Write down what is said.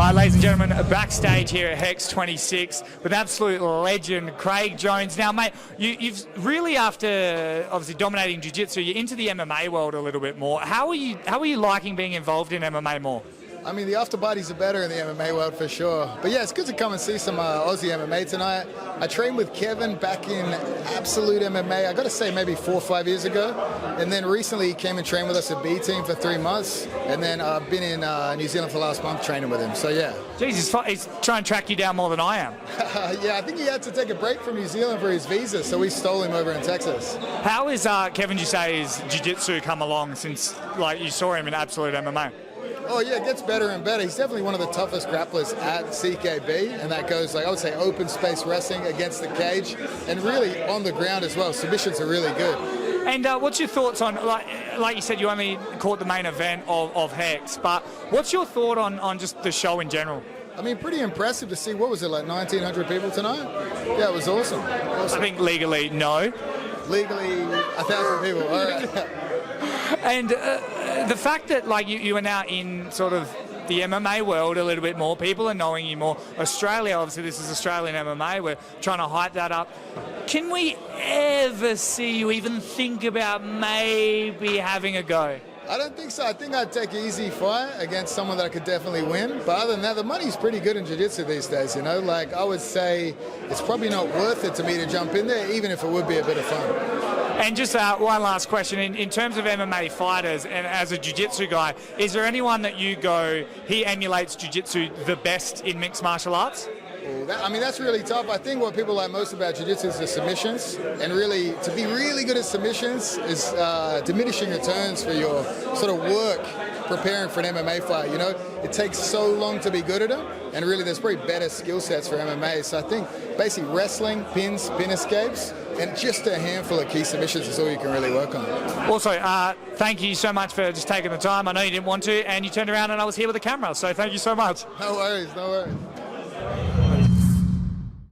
All right, ladies and gentlemen, backstage here at Hex 26 with absolute legend Craig Jones. Now, mate, you've really, after obviously dominating Jiu Jitsu, you're into the MMA world a little bit more. How are you liking being involved in MMA more? I mean, the after parties are better in the MMA world for sure. But yeah, it's good to come and see some Aussie MMA tonight. I trained with Kevin back in Absolute MMA, I got to say maybe 4 or 5 years ago. And then recently he came and trained with us at B Team for 3 months. And then I've been in New Zealand for the last month training with him. So yeah. Jeez, he's trying to track you down more than I am. Yeah, I think he had to take a break from New Zealand for his visa, so we stole him over in Texas. How is Kevin Jousset's Jiu-Jitsu come along since you saw him in Absolute MMA? Oh yeah, it gets better and better. He's definitely one of the toughest grapplers at CKB, and that goes, I would say, open space wrestling against the cage, and really on the ground as well. Submissions are really good. And what's your thoughts on, like you said, you only caught the main event of Hex, but what's your thought on just the show in general? I mean, pretty impressive to see, what was it, like 1,900 people tonight? Yeah, it was awesome. I think legally, no. Legally, 1,000 people, all right. And the fact that you are now in sort of the MMA world a little bit more, people are knowing you more. Australia, obviously this is Australian MMA, we're trying to hype that up. Can we ever see you even think about maybe having a go? I don't think so. I think I'd take an easy fight against someone that I could definitely win. But other than that, the money's pretty good in Jiu-Jitsu these days, you know? Like, I would say it's probably not worth it to me to jump in there, even if it would be a bit of fun. And just one last question. In terms of MMA fighters, and as a Jiu-Jitsu guy, is there anyone that you go, he emulates Jiu-Jitsu the best in mixed martial arts? I mean, that's really tough. I think what people like most about Jiu-Jitsu is the submissions. And really, to be really good at submissions is diminishing returns for your sort of work preparing for an MMA fight. You know, it takes so long to be good at them. And really, there's probably better skill sets for MMA. So I think basically wrestling, pins, pin escapes, and just a handful of key submissions is all you can really work on. Also, thank you so much for just taking the time. I know you didn't want to, and you turned around and I was here with the camera. So thank you so much. No worries, no worries.